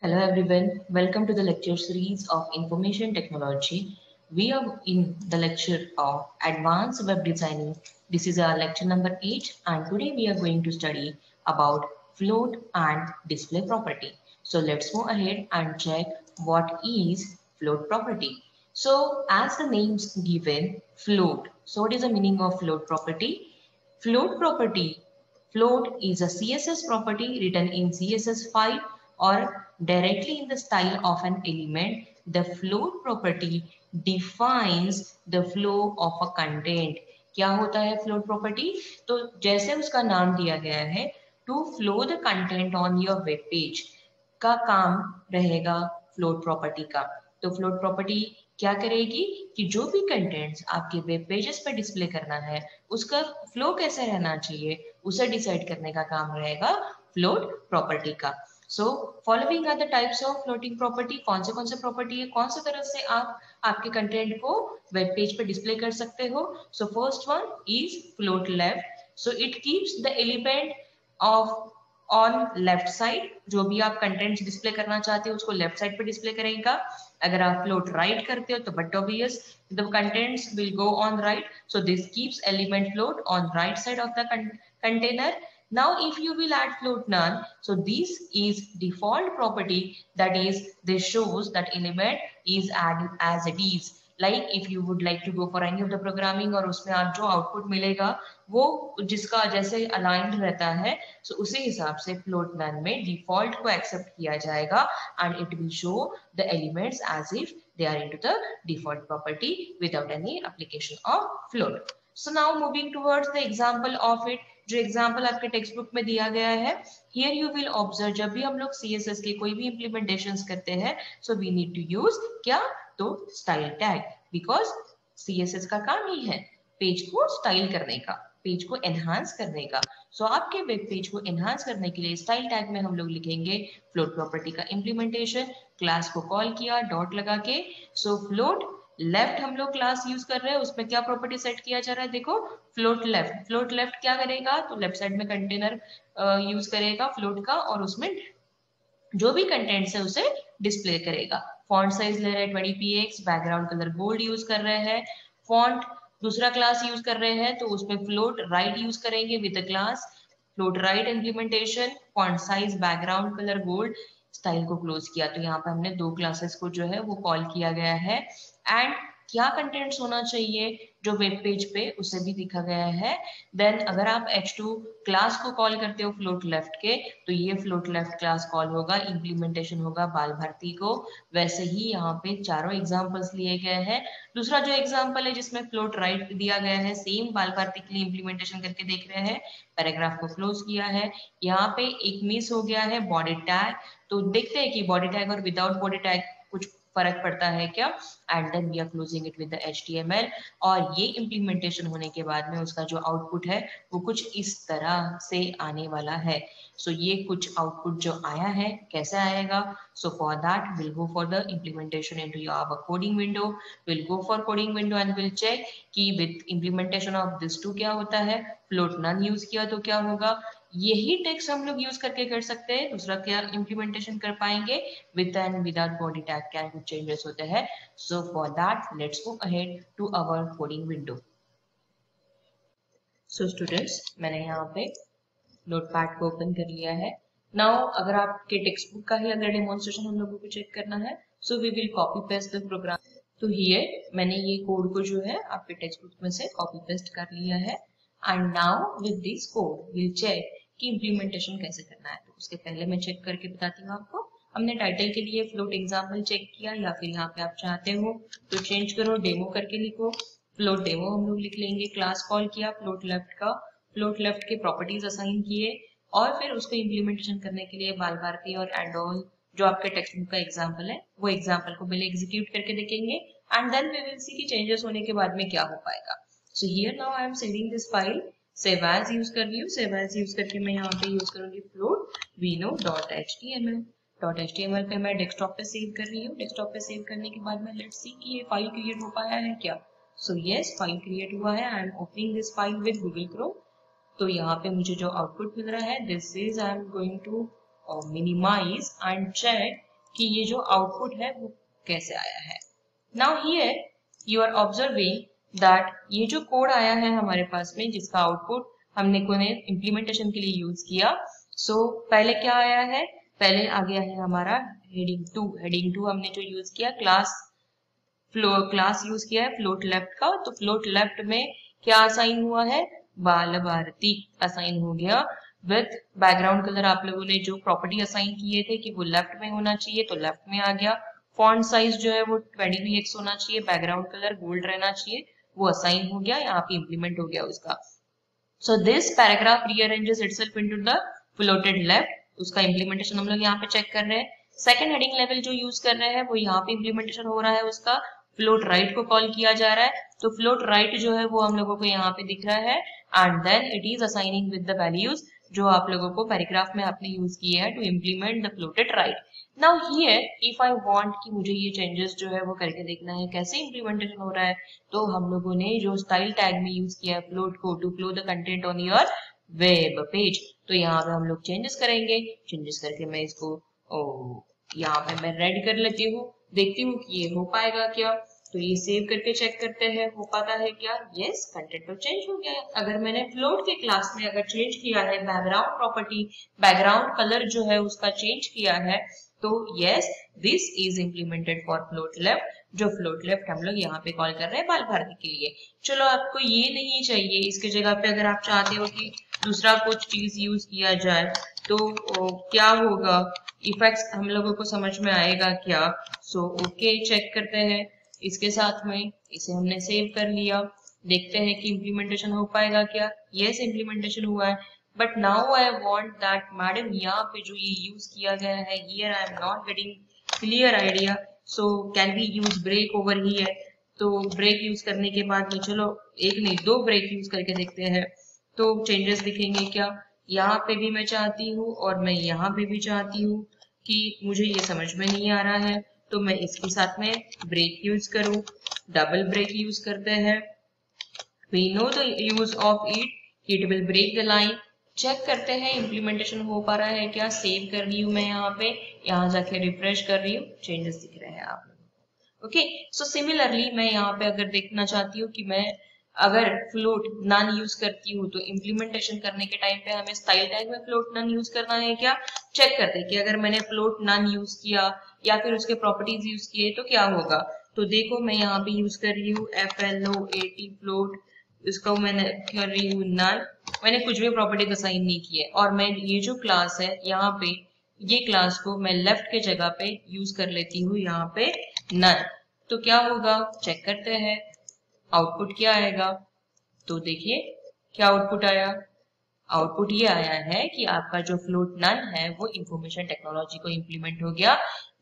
Hello everyone, welcome to the lecture series of Information Technology. We are in the lecture of Advanced Web Designing. This is our lecture number 8 and today we are going to study about float and display property. So let's move ahead and check what is float property. So as the name's given, float. So what is the meaning of float property? Float property. Float is a CSS property written in CSS file or directly in the style of an element. The float property defines the flow of a content. क्या होता है float property? तो जैसे उसका नाम दिया गया है, to flow the content on your web page का काम रहेगा फ्लोट प्रॉपर्टी का। तो फ्लोट प्रॉपर्टी क्या करेगी कि जो भी कंटेंट्स आपके वेब पेजेस पे डिस्प्ले करना है उसका फ्लो कैसे रहना चाहिए उसे डिसाइड करने का काम रहेगा फ्लोट प्रॉपर्टी का। So following are the types of floating property. कौन से प्रॉपर्टी है, कौन से तरह से आप आपके कंटेंट को वेब पेज पे डिस्प्ले कर सकते हो। So first one is float left. So it keeps the element of on left side. जो भी आप कंटेंट्स डिस्प्ले करना चाहते हो उसको लेफ्ट साइड पे डिस्प्ले करेगा। अगर आप फ्लोट राइट करते हो तो but obvious the contents will go on right, so this keeps element float on right side of the container. Now if you will add float none, so this is default property, that is this shows that element is added as it is. Like if you would like to go for any of the programming और उसमें आप जो output मिलेगा वो जिसका जैसे aligned रहता है, सो उसी हिसाब से फ्लोट नन में डिफॉल्ट को एक्सेप्ट किया जाएगा and it will show the elements as if they are into the default property without any application of float. So now moving towards the example of it, जो example आपके text book में दिया गया है, here you will observe जब भी हम लोग CSS के कोई भी इम्प्लीमेंटेशंस करते हैं so we need to use क्या, तो स्टाइल टैग, बिकॉज CSS का काम ही है पेज को स्टाइल करने का, पेज को एनहांस करने का। सो आपके वेब पेज को एनहांस करने के लिए स्टाइल टैग में हम लोग लिखेंगे फ्लोट प्रॉपर्टी का इम्प्लीमेंटेशन। क्लास को कॉल किया डॉट लगा के, सो फ्लोट लेफ्ट हम लोग क्लास यूज कर रहे हैं, उसमें क्या प्रॉपर्टी सेट किया जा रहा है, देखो फ्लोट लेफ्ट। फ्लोट लेफ्ट क्या करेगा, तो लेफ्ट साइड में कंटेनर यूज करेगा फ्लोट का और उसमें जो भी कंटेंट्स है उसे डिस्प्ले करेगा। फॉन्ट साइज ले रहे हैं 20px, background colour gold use कर रहे हैं। फॉन्ट दूसरा क्लास यूज कर रहे हैं तो उसमें फ्लोट राइट यूज करेंगे with the class float right implementation. Font size background colour gold, style को क्लोज किया तो यहाँ पे हमने दो क्लासेस को जो है वो कॉल किया गया है। एंड क्या कंटेंट्स होना चाहिए जो वेब पेज पे उसे भी दिखा गया है। देन अगर आप h2 क्लास को कॉल करते हो फ्लोट लेफ्ट के तो ये फ्लोट लेफ्ट क्लास कॉल होगा, इम्प्लीमेंटेशन होगा बाल भारती को। वैसे ही यहाँ पे चारों एग्जांपल्स लिए गए हैं। दूसरा जो एग्जांपल है जिसमें फ्लोट राइट दिया गया है, सेम बाल भारती के लिए इम्प्लीमेंटेशन करके देख रहे हैं। पैराग्राफ को क्लोज किया है। यहाँ पे एक मिस हो गया है बॉडी टैग, तो देखते हैं कि बॉडी टैग और विदाउट बॉडी टैग कुछ फर्क पड़ता है क्या। And then we are closing it with the HTML। और ये इम्प्लीमेंटेशन होने के बाद में उसका जो आउटपुट है वो कुछ इस तरह से आने वाला है। सो ये कुछ आउटपुट जो आया है कैसे आएगा, so for that will go for the implementation into our coding window. Will go for coding window and will check कि with implementation of this two क्या होता है। फ्लोट नन यूज किया तो क्या होगा, यही टेक्स्ट हम लोग यूज करके कर सकते हैं। दूसरा क्या इम्प्लीमेंटेशन कर पाएंगे, with and without body tag क्या कुछ चेंजेस होते हैं। So for that let's move ahead to our coding window. So students मैंने यहाँ पे नोटपैड को ओपन कर लिया है। नाउ अगर आपके टेक्स्ट बुक का ही अगर डेमोन्स्ट्रेशन हम लोगों को चेक करना है so we will copy paste the program. तो हियर मैंने ये कोड को जो है आपके टेक्स्ट बुक में से कॉपी पेस्ट कर लिया है। And now with this code will check कि इम्प्लीमेंटेशन कैसे करना है। तो उसके पहले मैं चेक करके बताती हूँ आपको। हमने टाइटल के लिए फ्लोट एग्जाम्पल चेक किया, या फिर यहाँ पे आप चाहते हो तो चेंज करो डेमो करके लिखो। फ्लोट डेमो हम लोग लिख लेंगे। क्लास कॉल किया फ्लोट लेफ्ट का, फ्लोट लेफ्ट के प्रॉपर्टीज असाइन किए और फिर उसको इम्प्लीमेंटेशन करने के लिए बाल भारती और एंड ऑल जो आपके टेक्स्ट बुक का एग्जाम्पल है वो एग्जाम्पल को पहले एग्जीक्यूट करके देखेंगे and then we will see कि चेंजेस होने के बाद में क्या हो पाएगा। So here now I am saving this file, save as use कर रही हूँ। सेव एज यूज करके मैं यहाँ पे यूज करूंगी फ्लोट vino.html। .html पे मैं डेस्कटॉप पे सेव कर रही हूँ। डेस्कटॉप पे सेव करने के बाद में लेट्स सी कि ये फाइल क्रिएट हो पाया है क्या। सो यस फाइल क्रिएट हुआ है। I am opening this file with Google Chrome. तो यहाँ पे मुझे जो आउटपुट मिल रहा है this is I am going to minimise and check कि ये जो आउटपुट है वो कैसे आया है। Now here you are observing that ये जो कोड आया है हमारे पास में, जिसका आउटपुट हमने को ने इम्प्लीमेंटेशन के लिए यूज किया। सो पहले क्या आया है, पहले आ गया है हमारा हेडिंग 2। हेडिंग 2 हमने जो यूज किया क्लास यूज किया है फ्लोट लेफ्ट का। तो फ्लोट लेफ्ट में क्या असाइन हुआ है, बाल भारती असाइन हो गया विथ बैकग्राउंड कलर। आप लोगों ने जो प्रॉपर्टी असाइन किए थे कि वो लेफ्ट में होना चाहिए, तो लेफ्ट में आ गया। फॉन्ट साइज जो है वो 20px होना चाहिए, बैकग्राउंड कलर गोल्ड रहना चाहिए, वो असाइन हो गया, यहाँ पे इम्प्लीमेंट हो गया उसका। So this paragraph rearranges itself into the floated left, उसका इम्प्लीमेंटेशन हम लोग यहाँ पे चेक कर रहे हैं। सेकंड हेडिंग लेवल जो यूज कर रहे हैं वो यहाँ पे इम्प्लीमेंटेशन हो रहा है उसका, फ्लोट राइट को कॉल किया जा रहा है। तो फ्लोट राइट जो है वो हम लोगों को यहाँ पे दिख रहा है, and then it is assigning with the values जो आप लोगों को पैराग्राफ में आपने यूज किए हैं to implement the floated right. Now here if I want कि मुझे ये चेंजेस जो है वो करके देखना है कैसे इम्प्लीमेंटेशन हो रहा है, तो हम लोगों ने जो स्टाइल टैग में यूज किया है फ्लोट को to flow the content on your web page, तो यहाँ पे हम लोग चेंजेस करेंगे। चेंजेस करके मैं इसको यहाँ पे मैं रेड कर लेती हूँ, देखती हूँ कि ये हो पाएगा क्या। तो ये सेव करके चेक करते हैं हो पाता है क्या। यस, कंटेंट तो चेंज हो गया है। अगर मैंने फ्लोट के क्लास में अगर चेंज किया है बैकग्राउंड प्रॉपर्टी, बैकग्राउंड कलर जो है उसका चेंज किया है, तो yes this is implemented for float left. जो फ्लोट लेफ्ट हम लोग यहाँ पे कॉल कर रहे हैं बाल भारती के लिए। चलो आपको ये नहीं चाहिए, इसके जगह पे अगर आप चाहते हो कि दूसरा कुछ चीज यूज किया जाए तो क्या होगा, इफेक्ट्स हम लोगों को समझ में आएगा क्या। सो ओके चेक करते हैं इसके साथ में, इसे हमने सेव कर लिया, देखते हैं कि इम्प्लीमेंटेशन हो पाएगा क्या। यस इम्प्लीमेंटेशन हुआ है, but now I want that madam यहाँ पे जो ये यूज किया गया है here I am not getting clear idea, so can we use break over here. तो ब्रेक यूज करने के बाद में चलो एक नहीं दो ब्रेक यूज करके देखते हैं तो चेंजेस दिखेंगे क्या। यहाँ पे भी मैं चाहती हूँ और मैं यहाँ पे भी चाहती हूँ कि मुझे ये समझ में नहीं आ रहा है, तो मैं इसके साथ में ब्रेक यूज करूं, डबल ब्रेक यूज करते हैं। We know the use of it, it will break the line। Check करते हैं इम्प्लीमेंटेशन हो पा रहा है क्या। सेव कर रही हूँ मैं यहाँ पे, यहाँ जाके रिफ्रेश कर रही हूँ, चेंजेस दिख रहे हैं आप लोगों को। ओके, सो सिमिलरली मैं यहाँ पे अगर देखना चाहती हूँ कि मैं अगर फ्लोट नन यूज करती हूँ तो इम्प्लीमेंटेशन करने के टाइम पे हमें स्टाइल टैग में फ्लोट नन यूज करना है क्या। चेक करते हैं कि अगर मैंने फ्लोट नन यूज किया या फिर उसके प्रॉपर्टीज यूज किए तो क्या होगा। तो देखो मैं यहाँ पे यूज कर रही हूँ FLOAT फ्लोट, इसका मैंने कर रही हूँ नन, मैंने कुछ भी प्रॉपर्टी असाइन नहीं की है। और मैं ये जो क्लास है यहाँ पे ये क्लास को मैं लेफ्ट के जगह पे यूज कर लेती हूँ यहाँ पे नन। तो क्या होगा चेक करते हैं आउटपुट क्या आएगा। तो देखिए क्या आउटपुट आया, आउटपुट ये आया है कि आपका जो फ्लोट नन है वो इंफॉर्मेशन टेक्नोलॉजी को इम्प्लीमेंट हो गया।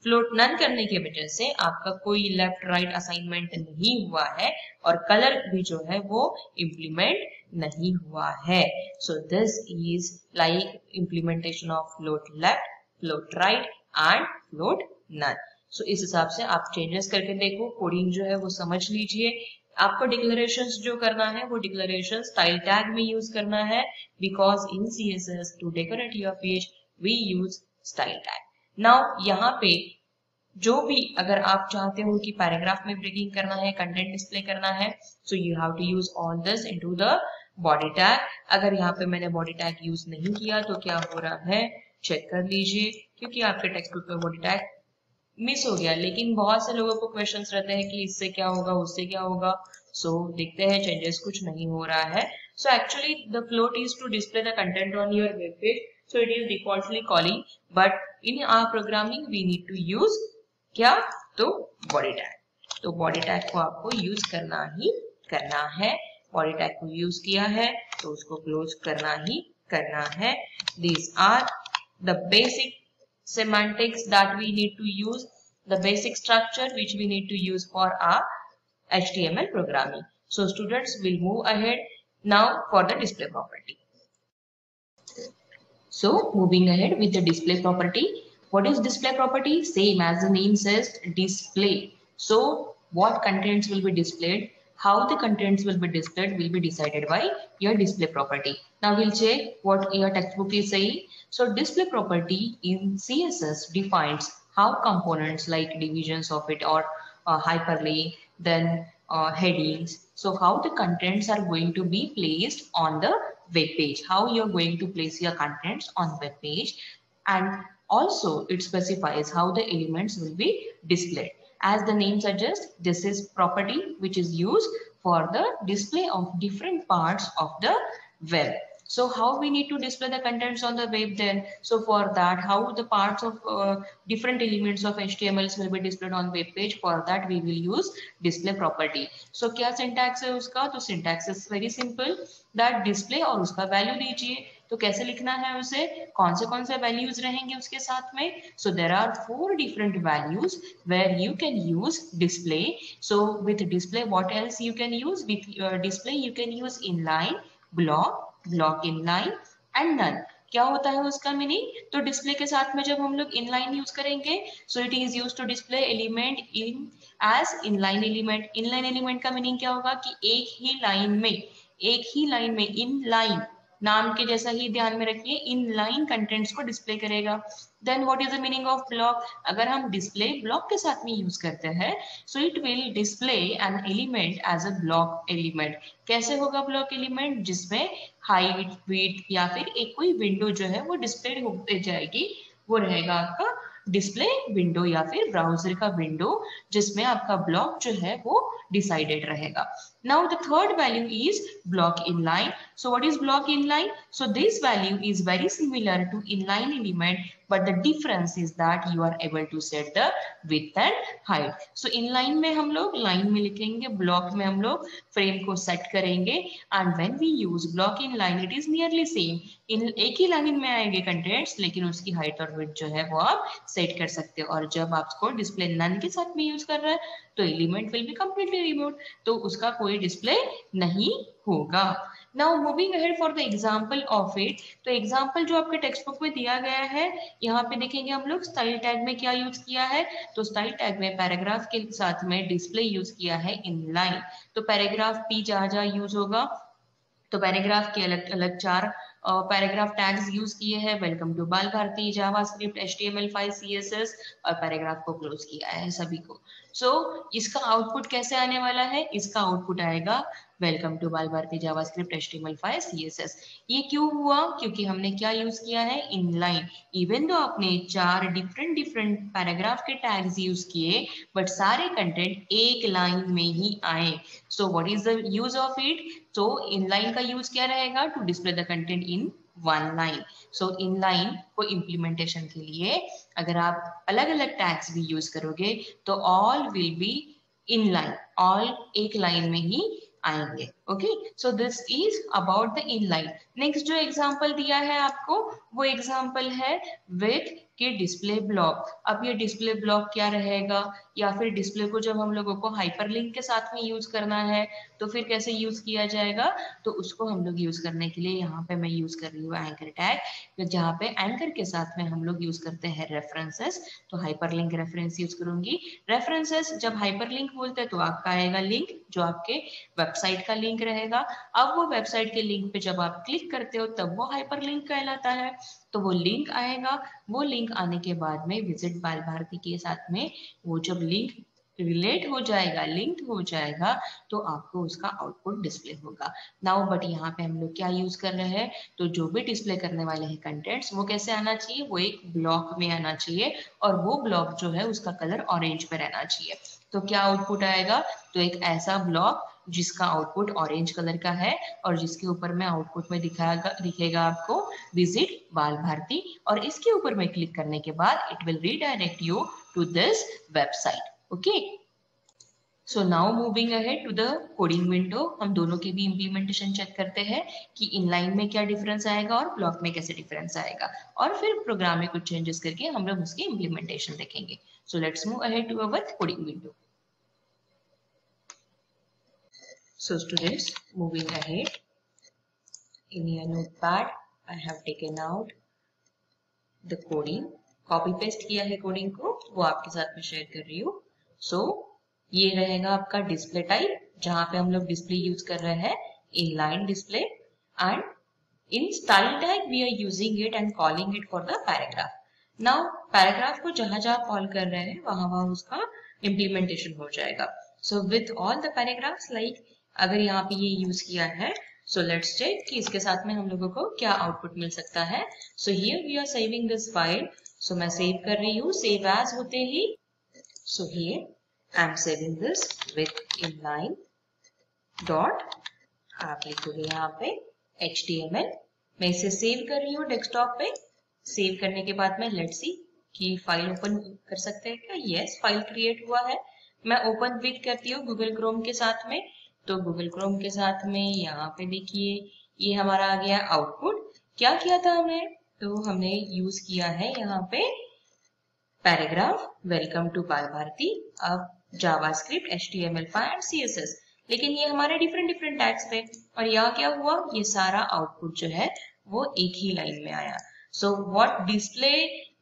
फ्लोट नन करने की वजह से आपका कोई लेफ्ट राइट असाइनमेंट नहीं हुआ है और कलर भी जो है वो इम्प्लीमेंट नहीं हुआ है। So this is like implementation of float left, float right and float none. So इस हिसाब से आप चेंजेस करके देखो, कोडिंग जो है वो समझ लीजिए। आपको डिक्लेरेशंस जो करना है वो डिक्लेरेशन स्टाइल टैग में यूज करना है, because in CSS to decorate your page we use style tag. Now यहाँ पे जो भी अगर आप चाहते हो कि पैराग्राफ में ब्रेकिंग करना है, कंटेंट डिस्प्ले करना है, so you have to use all this into the body tag. अगर यहाँ पे मैंने बॉडी टैग यूज नहीं किया तो क्या हो रहा है चेक कर लीजिए, क्योंकि आपके टेक्स्ट बुक में बॉडी टैग मिस हो गया। लेकिन बहुत से लोगों को क्वेश्चंस रहते हैं कि इससे क्या होगा उससे क्या होगा। सो देखते हैं चेंजेस कुछ नहीं हो रहा है। So actually the float is to display the content on your web page, so it is defaultly calling, but in our programming we need to use क्या, तो बॉडी टैग। तो बॉडी टैग को आपको यूज करना ही करना है। Body tag को use किया है तो उसको क्लोज करना ही करना है। These are the basic semantics that we need to use, the basic structure which we need to use for our HTML programming. So students will move ahead now for the display property. So moving ahead with the display property. What is display property? Same as the name says, display. So what contents will be displayed, how the contents will be displayed will be decided by your display property. Now we'll check what your textbook is saying. So display property in CSS defines how components like divisions of it or hyperlink, then headings. So how the contents are going to be placed on the web page, how you're going to place your contents on web page, and also it specifies how the elements will be displayed. As the name suggests, this is property which is used for the display of different parts of the web. So how we need to display the contents on the web then? So for that, how the parts of different elements of HTML will be displayed on web page, for that we will use display property. So क्या syntax है उसका? तो syntax is very simple, that display और उसका value दीजिए. तो कैसे लिखना है उसे, कौन से वैल्यूज रहेंगे उसके साथ में? So there are 4 different values where you can use display. So with display what else you can use? With display you can use inline, block inline and none. क्या होता है उसका मीनिंग? तो डिस्प्ले के साथ में जब हम लोग इनलाइन यूज करेंगे, so it is use to display element in as inline element. Inline element का मीनिंग क्या होगा कि एक ही लाइन में इनलाइन नाम के जैसा ही ध्यान में रखिए, इन लाइन कंटेंट्स को डिस्प्ले करेगा. Then what is the meaning of block? अगर हम डिस्प्ले ब्लॉक के साथ में यूज करते हैं, so it will display an element as a block element. कैसे होगा ब्लॉक एलिमेंट? जिसमें हाइट, विड्थ या फिर एक कोई विंडो जो है वो डिस्प्ले होते जाएगी, वो रहेगा आपका डिस्प्ले विंडो या फिर ब्राउजर का विंडो, जिसमें आपका ब्लॉक जो है वो डिसाइडेड रहेगा. Now the third value is block inline. So what is block inline? So this value is very similar to inline element, but the difference is that you are able to set the width and height. So inline में हम लोग line में लिखेंगे, block में हम लोग frame को set करेंगे, and when we use block inline it is nearly same. एक ही लाइन में आएंगे कंटेंट्स, लेकिन उसकी हाइट और विड्थ जो है वो आप सेट कर सकते हो. और जब आपको डिस्प्ले नन के साथ में यूज कर रहा है, तो element will be completely removed, तो उसका कोई डिस्प्ले नहीं होगा. Now moving ahead for the example of it. तो एग्जांपल जो आपके टेक्स्ट बुक में दिया गया है, यहाँ पे देखेंगे हम लोग स्टाइल टैग में क्या यूज किया है. तो स्टाइल टैग में पैराग्राफ के साथ में डिस्प्ले यूज किया है इनलाइन. तो पैराग्राफ पी जहाँ यूज होगा, तो पैराग्राफ के अलग अलग 4 पैराग्राफ टैग्स यूज किए हैं. वेलकम टू बाल भारती, जावास्क्रिप्ट, HTML5, CSS, और पैराग्राफ को क्लोज किया है सभी को. सो इसका आउटपुट कैसे आने वाला है? इसका आउटपुट आएगा वेलकम टू बाल भारती, जावास्क्रिप्ट, HTML5, CSS. ये क्यों हुआ? क्योंकि हमने क्या यूज किया है? इनलाइन. इवन दो आपने 4 डिफरेंट पैराग्राफ के टैग्स यूज किए, बट सारे कंटेंट एक लाइन में ही आए. So what is the use of it? तो इनलाइन का यूज क्या रहेगा? To display the content in one line. So inline को इम्प्लीमेंटेशन के लिए अगर आप अलग अलग टैग्स भी यूज करोगे, तो all will be inline, all एक लाइन में ही आएंगे. Okay, so this is about the inline. Next जो एग्जांपल दिया है आपको, वो एग्जांपल है विथ के डिस्प्ले ब्लॉक. अब ये डिस्प्ले ब्लॉक क्या रहेगा, या फिर डिस्प्ले को जब हम लोगों को हाइपरलिंक के साथ में यूज करना है, तो फिर कैसे यूज किया जाएगा? तो उसको हम लोग यूज करने के लिए यहाँ पे मैं यूज कर रही हूँ एंकर टैग, जहाँ पे एंकर के साथ में हम लोग यूज करते हैं रेफरेंसेस. तो हाइपरलिंक रेफरेंस यूज करूंगी. रेफरेंसेस जब हाइपरलिंक बोलते हैं तो आपका आएगा लिंक, जो आपके वेबसाइट का लिंक रहेगा. अब वो वेबसाइट के लिंक पे जब आप क्लिक करते हो, तब वो हाइपरलिंक कहलाता है. तो वो लिंक आएगा. वो लिंक आने के बाद में विजिट बाल भारती के साथ में वो जब लिंक रिलेट हो जाएगा, लिंक्ड हो जाएगा, तो आपको उसका आउटपुट डिस्प्ले होगा. नाउ बट यहाँ पे हम लोग क्या यूज कर रहे हैं? तो जो भी डिस्प्ले करने वाले हैं कंटेंट्स, वो कैसे आना चाहिए? वो एक ब्लॉक में आना चाहिए, और वो ब्लॉक जो है उसका कलर ऑरेंज पे रहना चाहिए. तो क्या आउटपुट आएगा? तो एक ऐसा ब्लॉक जिसका आउटपुट ऑरेंज कलर का है, और जिसके ऊपर में आउटपुट में दिखेगा आपको विजिट बाल भारती, और इसके ऊपर में क्लिक करने के बाद it will redirect you to this website. Okay, so now moving ahead to the coding window. हम दोनों के भी इम्प्लीमेंटेशन चेक करते हैं कि इनलाइन में क्या डिफरेंस आएगा और ब्लॉक में कैसे डिफरेंस आएगा, और फिर प्रोग्राम में कुछ चेंजेस करके हम लोग उसकी इम्प्लीमेंटेशन देखेंगे. So let's move ahead to our coding window. So students, moving ahead, in your notepad I have taken out the coding, copy paste किया है कोडिंग को, वो आपके साथ में शेयर कर रही हूँ. So ये रहेगा आपका डिस्प्ले टाइप, जहाँ पे हम लोग डिस्प्ले यूज कर रहे हैं inline display, and in style tag we are using it and calling it for the paragraph. Now paragraph को जहां जहां कॉल कर रहे हैं वहां वहां उसका इम्प्लीमेंटेशन हो जाएगा। So with all the paragraphs, like अगर यहाँ पे ये यूज किया है, सो लेट्स चेक कि इसके साथ में हम लोगों को क्या आउटपुट मिल सकता है। So here we are saving this file. So मैं सेव कर रही हूँ, सेव एज होते ही। So here I am saving this with inline dot, आप लिखोगे यहाँ पे HTML। मैं इसे सेव कर रही हूँ डेस्कटॉप पे। सेव करने के बाद में लेट्स सी कि फाइल ओपन कर सकते हैं क्या। यस, फाइल क्रिएट हुआ है। मैं ओपन विथ करती हूँ गूगल क्रोम के साथ में। तो गूगल क्रोम के साथ में यहाँ पे देखिए ये हमारा आ गया आउटपुट। क्या किया था हमने, तो हमने यूज किया है यहाँ पे पैराग्राफ, वेलकम टू बाल भारती, अब जावास्क्रिप्ट, HTML5 एंड CSS। लेकिन ये हमारे डिफरेंट टैग्स थे और यहाँ क्या हुआ, ये सारा आउटपुट जो है वो एक ही लाइन में आया। So what display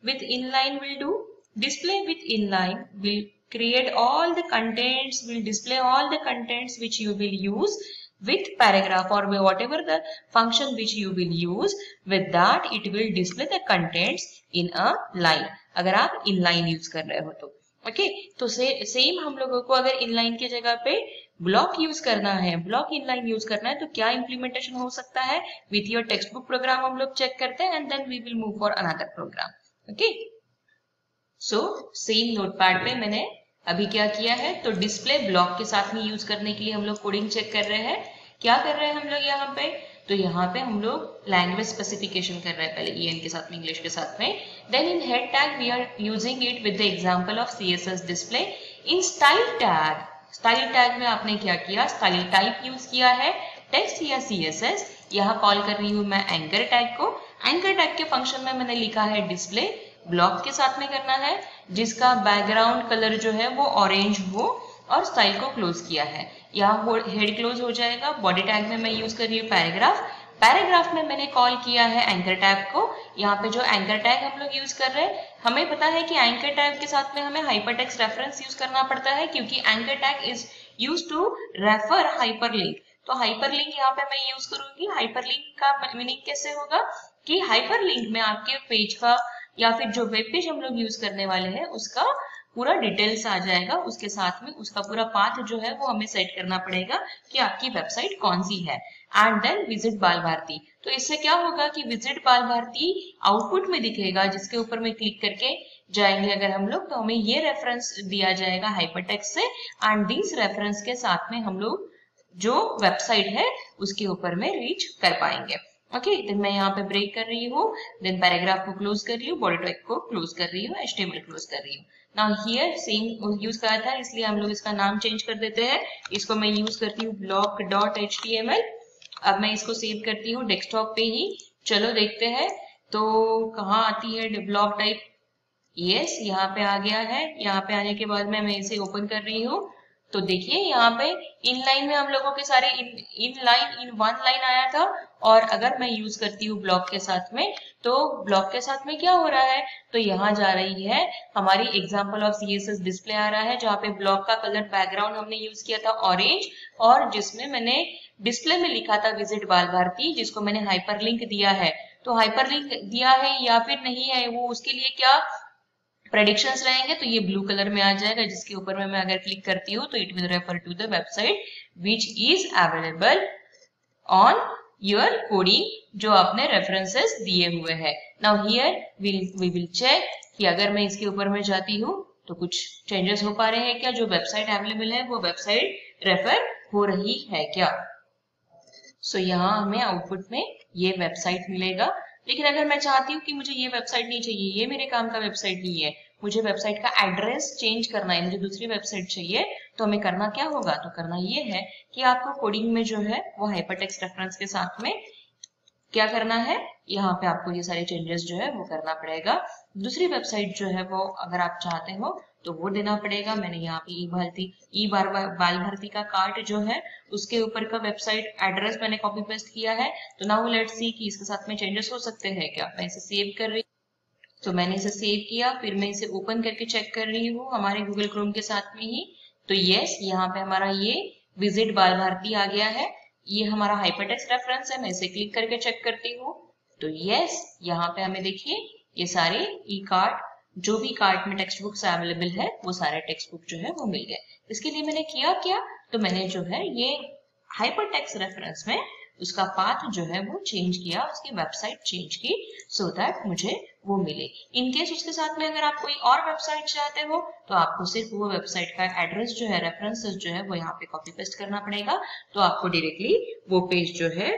with inline will do, display with inline will create all the contents, will display all the contents which you will use with paragraph or whatever the function which you will use, with that it will display the contents in a line, अगर आप inline use कर रहे हो तो। Okay, तो same हम लोगों को अगर इनलाइन की जगह पे ब्लॉक यूज करना है, ब्लॉक इनलाइन यूज करना है, तो क्या इंप्लीमेंटेशन हो सकता है। With your text book program हम लोग चेक करते हैं and then we will move for another program. Okay, so same notepad पे मैंने अभी क्या किया है, तो डिस्प्ले ब्लॉक के साथ में यूज करने के लिए हम लोग कोडिंग चेक कर रहे हैं। क्या कर रहे हैं हम लोग यहाँ पे, तो यहाँ पे हम लोग लैंग्वेज स्पेसिफिकेशन कर रहे हैं, पहले EN के साथ में, इंग्लिश के साथ में। Then in head tag we are using it with the example of CSS display. In style tag, style tag में आपने क्या किया, स्टाइल टाइप यूज किया है, टेक्स्ट या CSS। यहाँ कॉल कर रही हूँ मैं एंकर टैग को। एंकर टैग के फंक्शन में मैंने लिखा है डिस्प्ले, ब्लॉक के साथ में करना है, जिसका बैकग्राउंड कलर जो है वो ऑरेंज हो, और स्टाइल को क्लोज किया है। यहाँ हेड क्लोज हो जाएगा। बॉडी टैग में मैं यूज कर रही हूँ पैराग्राफ। पैराग्राफ में मैंने कॉल किया है एंकर टैग को। यहाँ पे जो एंकर टैग हम लोग यूज कर रहे हैं, हमें पता है कि एंकर टैग के साथ में हमें हाइपरटेक्स्ट रेफरेंस यूज करना पड़ता है, क्योंकि anchor tag is use to refer hyperlink. तो हाइपरलिंक यहाँ पे मैं यूज करूंगी। हाइपरलिंक का मीनिंग कैसे होगा कि हाइपरलिंक में आपके पेज का या फिर जो वेब पेज हम लोग यूज करने वाले हैं उसका पूरा डिटेल्स आ जाएगा, उसके साथ में उसका पूरा पाथ जो है वो हमें सेट करना पड़ेगा कि आपकी वेबसाइट कौन सी है। एंड देन विजिट बाल भारती, तो इससे क्या होगा कि विजिट बाल भारती आउटपुट में दिखेगा, जिसके ऊपर में क्लिक करके जाएंगे अगर हम लोग, तो हमें ये रेफरेंस दिया जाएगा हाइपरटेक्स्ट से। एंड दिस रेफरेंस के साथ में हम लोग जो वेबसाइट है उसके ऊपर में रीच कर पाएंगे। ओके, देन मैं यहाँ पे ब्रेक कर रही हूँ, देन पैराग्राफ को क्लोज कर रही हूँ, बॉडी टैग को क्लोज कर रही हूँ, HTML क्लोज कर रही हूँ। नाउ हियर सेम यूज करा था, इसलिए हम लोग इसका नाम चेंज कर देते हैं। इसको मैं यूज करती हूँ block.html। अब मैं इसको सेव करती हूँ डेस्कटॉप पे ही। चलो देखते हैं तो कहाँ आती है ब्लॉक टाइप। यस, यहाँ पे आ गया है। यहाँ पे आने के बाद में मैं इसे ओपन कर रही हूँ, तो देखिए यहाँ पे इनलाइन में हम लोगों के सारे इन वन लाइन आया था, और अगर मैं यूज करती हूँ ब्लॉक के साथ में, तो ब्लॉक के साथ में क्या हो रहा है, तो यहाँ जा रही है हमारी एग्जांपल ऑफ CSS डिस्प्ले आ रहा है, जहाँ पे ब्लॉक का कलर बैकग्राउंड हमने यूज किया था ऑरेंज, और जिसमें मैंने डिस्प्ले में लिखा था विजिट बाल भारती, जिसको मैंने हाइपरलिंक दिया है। तो हाइपरलिंक दिया है या फिर नहीं है, वो उसके लिए क्या प्रेडिक्शंस रहेंगे, तो ये ब्लू कलर में आ जाएगा, जिसके ऊपर में मैं अगर क्लिक करती हूँ तो it will refer to the website which is available on your coding, जो आपने रेफरेंसेस दिए हुए हैं। Now here we will check कि अगर मैं इसके ऊपर में जाती हूँ तो कुछ चेंजेस हो पा रहे हैं क्या, जो वेबसाइट अवेलेबल है वो वेबसाइट रेफर हो रही है क्या। सो यहाँ हमें आउटपुट में ये वेबसाइट मिलेगा। लेकिन अगर मैं चाहती हूँ कि मुझे ये वेबसाइट नहीं चाहिए, ये मेरे काम का वेबसाइट नहीं है, मुझे वेबसाइट का एड्रेस चेंज करना है, मुझे दूसरी वेबसाइट चाहिए, तो हमें करना क्या होगा, तो करना ये है कि आपको कोडिंग में जो है वो हाइपरटेक्स्ट रेफरेंस के साथ में क्या करना है, यहाँ पे आपको ये सारे चेंजेस जो है वो करना पड़ेगा। दूसरी वेबसाइट जो है वो अगर आप चाहते हो तो वो देना पड़ेगा। मैंने यहाँ पे बाल भारती का कार्ड जो है उसके ऊपर का वेबसाइट एड्रेस मैंने कॉपी पेस्ट किया है। तो नाउ लेट्स सी कि इसके साथ में चेंजेस हो सकते हैं क्या। मैं इसे सेव कर रही हूँ, तो मैंने इसे सेव किया, फिर मैं इसे ओपन करके चेक कर रही हूँ हमारे गूगल क्रोम के साथ में ही। तो यस, यहाँ पे हमारा ये विजिट बाल भारती आ गया है, ये हमारा हाइपरटेक्स्ट रेफरेंस है। मैं इसे क्लिक करके चेक करती हूँ, तो यस, यहाँ पे हमें देखिए ये सारे ई कार्ट, जो भी कार्ट में टेक्स्ट बुक्स अवेलेबल है वो सारे टेक्स्ट बुक जो है वो मिल गए। इसके लिए मैंने किया क्या, तो मैंने जो है ये हाइपरटेक्स्ट रेफरेंस में उसका पाथ जो है वो चेंज किया, उसकी वेबसाइट चेंज की, सो दैट मुझे वो मिले। इन केस उसके साथ में अगर आप कोई और वेबसाइट चाहते हो तो आपको सिर्फ वो वेबसाइट का एड्रेस जो है, रेफरेंसेस जो है वो यहाँ पे कॉपी पेस्ट करना पड़ेगा, तो आपको डायरेक्टली वो पेज जो है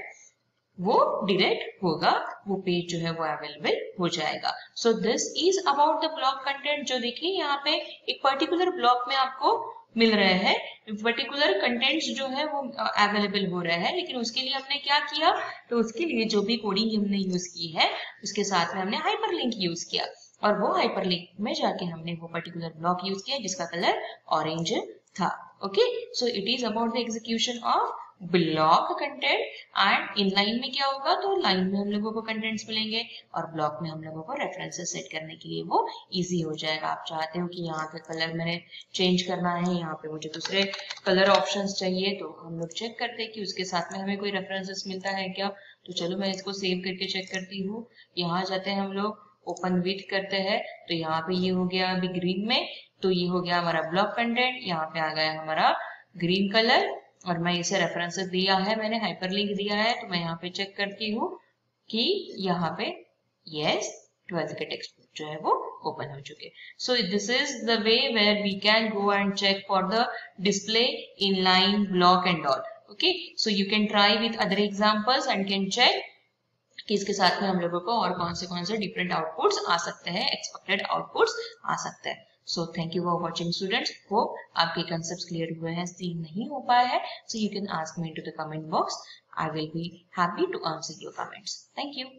वो डायरेक्ट होगा, वो पेज जो है वो अवेलेबल हो जाएगा। सो this is about the blog content. जो देखिए यहाँ पे एक पर्टिकुलर ब्लॉग में आपको मिल रहे हैं, पर्टिकुलर कंटेंट्स जो है वो अवेलेबल हो रहे हैं, लेकिन उसके लिए हमने क्या किया, तो उसके लिए जो भी कोडिंग हमने यूज की है उसके साथ में हमने हाइपरलिंक यूज किया, और वो हाइपरलिंक में जाके हमने वो पर्टिकुलर ब्लॉक यूज किया जिसका कलर ऑरेंज था। Okay, so it is about the execution of block content. And in line में क्या होगा, तो लाइन में हम लोगों को कंटेंट्स मिलेंगे और ब्लॉक में हम लोगों को रेफरेंसेस सेट करने के लिए वो इजी हो जाएगा। आप चाहते हो कि यहाँ पे कलर मैंने चेंज करना है, यहाँ पे मुझे दूसरे कलर ऑप्शंस चाहिए, तो हम लोग चेक करते हैं कि उसके साथ में हमें कोई रेफरेंसेस मिलता है क्या। तो चलो मैं इसको सेव करके चेक करती हूँ। यहाँ जाते हैं हम लोग, ओपन विथ करते हैं, तो यहाँ पे ये हो गया अभी ग्रीन में, तो ये हो गया हमारा ब्लॉक कंटेंट, यहाँ पे आ गया हमारा ग्रीन कलर, और मैं इसे रेफरेंसेस दिया है, मैंने हाइपरलिंक दिया है, तो मैं यहाँ पे चेक करती हूँ कि यहाँ पे यस 12th के टेक्स्ट बुक जो है वो ओपन हो चुके। So this is the way where we can go and check for the display inline block and all. Okay, so you can try with other examples and can check कि इसके साथ में हम लोगों को और कौन से डिफरेंट आउटपुट्स आ सकते हैं, एक्सपेक्टेड आउटपुट्स आ सकते हैं। So thank you for watching students. Hope आपके concepts clear हुए हैं, still नहीं हो पाए हैं, so you can ask me into the comment box. I will be happy to answer your comments. Thank you.